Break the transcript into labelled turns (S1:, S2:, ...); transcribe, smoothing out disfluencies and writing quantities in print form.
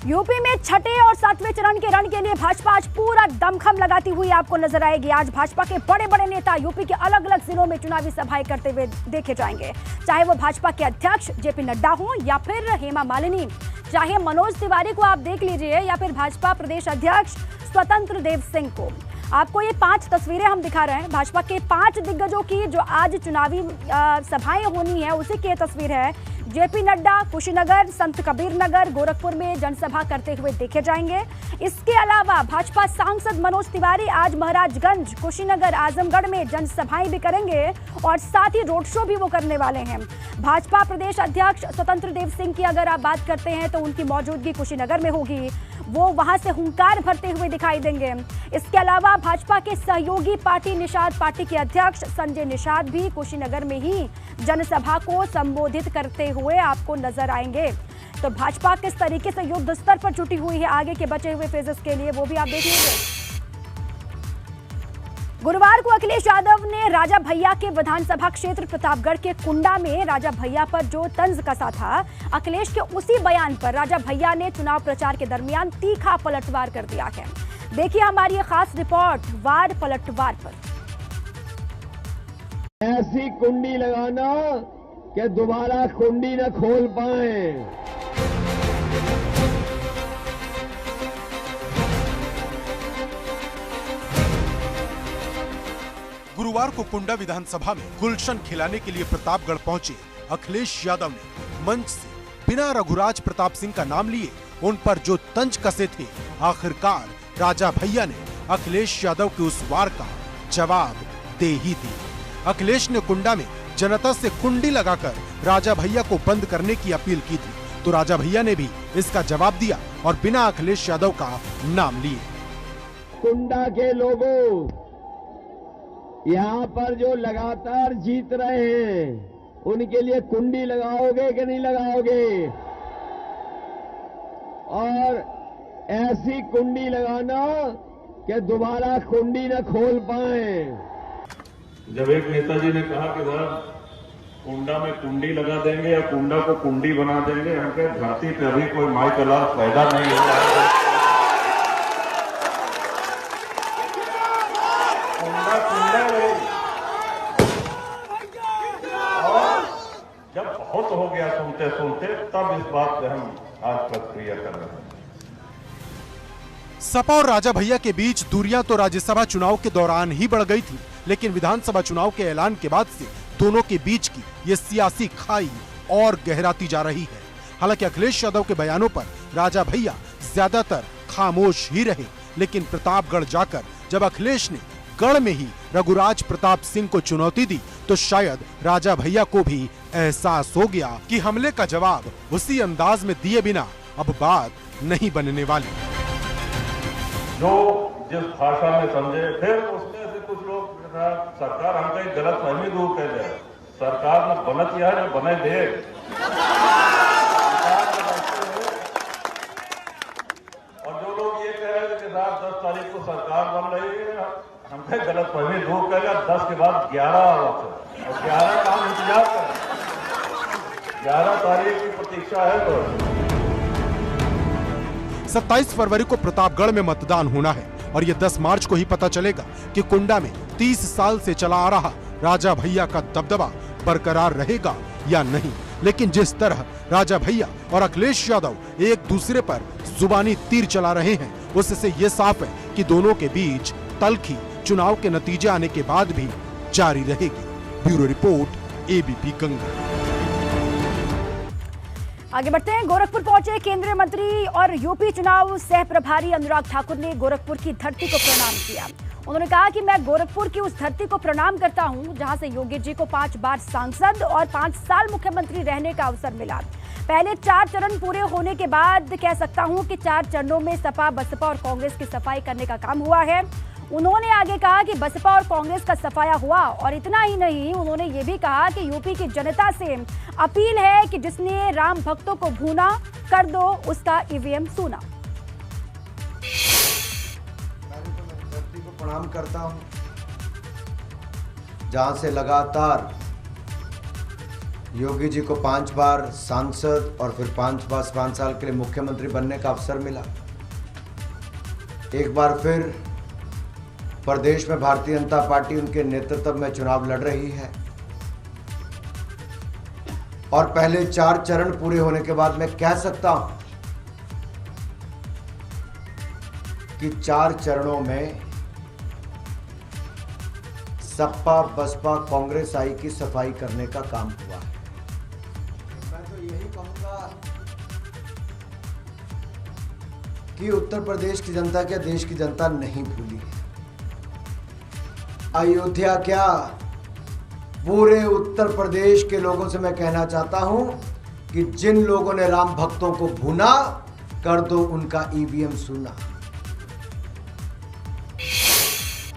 S1: UP में छठे और सातवें चरण के रण के लिए भाजपा आज पूरा दमखम लगाती हुई आपको नजर आएगी। आज भाजपा के बड़े बड़े नेता यूपी के अलग अलग जिलों में चुनावी सभाएं करते हुए देखे जाएंगे, चाहे वो भाजपा के अध्यक्ष जेपी नड्डा हो या फिर हेमा मालिनी, चाहे मनोज तिवारी को आप देख लीजिए या फिर भाजपा प्रदेश अध्यक्ष स्वतंत्र देव सिंह को। आपको ये 5 तस्वीरें हम दिखा रहे हैं भाजपा के 5 दिग्गजों की जो आज चुनावी सभाएं होनी है, उसी की तस्वीर है। जेपी नड्डा कुशीनगर, संत कबीर नगर, गोरखपुर में जनसभा करते हुए देखे जाएंगे। इसके अलावा भाजपा सांसद मनोज तिवारी आज महाराजगंज, कुशीनगर, आजमगढ़ में जनसभाएं भी करेंगे और साथ ही रोड शो भी वो करने वाले हैं। भाजपा प्रदेश अध्यक्ष स्वतंत्र देव सिंह की अगर आप बात करते हैं तो उनकी मौजूदगी कुशीनगर में होगी, वो वहां से हुंकार भरते हुए दिखाई देंगे। इसके अलावा भाजपा के सहयोगी पार्टी निषाद पार्टी के अध्यक्ष संजय निषाद भी कुशीनगर में ही जनसभा को संबोधित करते हुए आपको नजर आएंगे। तो भाजपा किस तरीके से युद्ध स्तर पर जुटी हुई है आगे के बचे हुए फेजेस के लिए, वो भी आप देख लीजिए। गुरुवार को अखिलेश यादव ने राजा भैया के विधानसभा क्षेत्र प्रतापगढ़ के कुंडा में राजा भैया पर जो तंज कसा था, अखिलेश के उसी बयान पर राजा भैया ने चुनाव प्रचार के दरमियान तीखा पलटवार कर दिया है। देखिए हमारी ये खास रिपोर्ट वार पलटवार पर।
S2: ऐसी कुंडी लगाना कि दोबारा कुंडी न खोल पाए।
S3: गुरुवार को कुंडा विधानसभा में गुलशन खिलाने के लिए प्रतापगढ़ पहुंचे अखिलेश यादव ने मंच से बिना रघुराज प्रताप सिंह का नाम लिए उन पर जो तंज कसे थे, आखिरकार राजा भैया ने अखिलेश यादव के उस वार का जवाब दे ही दिया। अखिलेश ने कुंडा में जनता से कुंडी लगाकर राजा भैया को बंद करने की अपील की थी, तो राजा भैया ने भी इसका जवाब दिया और बिना अखिलेश यादव का नाम लिए।
S2: कुंडा के लोगों, यहाँ पर जो लगातार जीत रहे हैं उनके लिए कुंडी लगाओगे कि नहीं लगाओगे? और ऐसी कुंडी लगाना कि दोबारा कुंडी न खोल पाए।
S4: जब एक नेताजी ने कहा कि साहब कुंडा में कुंडी लगा देंगे या कुंडा को कुंडी बना देंगे, हम कहे धरती पे अभी कोई माई का लाल पैदा नहीं हो रहा है। कुंडा कुंडा रहे और जब बहुत हो गया सुनते सुनते तब इस बात पे हम आज प्रक्रिया कर रहे हैं।
S3: सपा और राजा भैया के बीच दूरियां तो राज्यसभा चुनाव के दौरान ही बढ़ गई थी, लेकिन विधानसभा चुनाव के ऐलान के बाद से दोनों के बीच की ये सियासी खाई और गहराती जा रही है। हालांकि अखिलेश यादव के बयानों पर राजा भैया ज्यादातर खामोश ही रहे, लेकिन प्रतापगढ़ जाकर जब अखिलेश ने गढ़ में ही रघुराज प्रताप सिंह को चुनौती दी, तो शायद राजा भैया को भी एहसास हो गया कि हमले का जवाब उसी अंदाज में दिए बिना अब बात नहीं बनने वाली।
S4: जो जिस भाषा में समझे, फिर उसमें से कुछ लोग सरकार हमको एक गलत फहमी दूर कर दे, सरकार न बनत यह न बने दे। और जो लोग ये कह रहे हैं कि साहब 10 तारीख को सरकार बन रही है, हमको गलत फहमी दूर कर 10 के बाद 11 वक्त और 11 का हम इंतजार करें। 11 तारीख की प्रतीक्षा है। तो
S3: 27 फरवरी को प्रतापगढ़ में मतदान होना है और ये 10 मार्च को ही पता चलेगा कि कुंडा में 30 साल से चला आ रहा राजा भैया का दबदबा बरकरार रहेगा या नहीं। लेकिन जिस तरह राजा भैया और अखिलेश यादव एक दूसरे पर जुबानी तीर चला रहे हैं, उससे ये साफ है कि दोनों के बीच तल्खी चुनाव के नतीजे आने के बाद भी जारी रहेगी। Bureau report, ABP Ganga.
S1: आगे बढ़ते हैं। गोरखपुर पहुंचे केंद्रीय मंत्री और यूपी चुनाव सह प्रभारी अनुराग ठाकुर ने गोरखपुर की धरती को प्रणाम किया। उन्होंने कहा कि मैं गोरखपुर की उस धरती को प्रणाम करता हूं जहां से योगी जी को 5 बार सांसद और 5 साल मुख्यमंत्री रहने का अवसर मिला। पहले 4 चरण पूरे होने के बाद कह सकता हूं कि 4 चरणों में सपा, बसपा और कांग्रेस की सफाई करने का काम हुआ है। उन्होंने आगे कहा कि बसपा और कांग्रेस का सफाया हुआ और इतना ही नहीं, उन्होंने ये भी कहा कि यूपी की जनता से अपील है कि जिसने राम भक्तों को भूना कर दो उसका ईवीएम सूना।
S5: धरती को प्रणाम करता हूं जहां से लगातार योगी जी को 5 बार सांसद और फिर 5 साल के लिए मुख्यमंत्री बनने का अवसर मिला। एक बार फिर प्रदेश में भारतीय जनता पार्टी उनके नेतृत्व में चुनाव लड़ रही है और पहले 4 चरण पूरे होने के बाद मैं कह सकता हूं कि 4 चरणों में सपा बसपा कांग्रेस आई की सफाई करने का काम हुआ है। मैं तो यही कहूंगा कि उत्तर प्रदेश की जनता क्या देश की जनता नहीं भूली है। अयोध्या क्या पूरे उत्तर प्रदेश के लोगों से मैं कहना चाहता हूं कि जिन लोगों ने राम भक्तों को भूना, कर दो उनका ईवीएम सुना।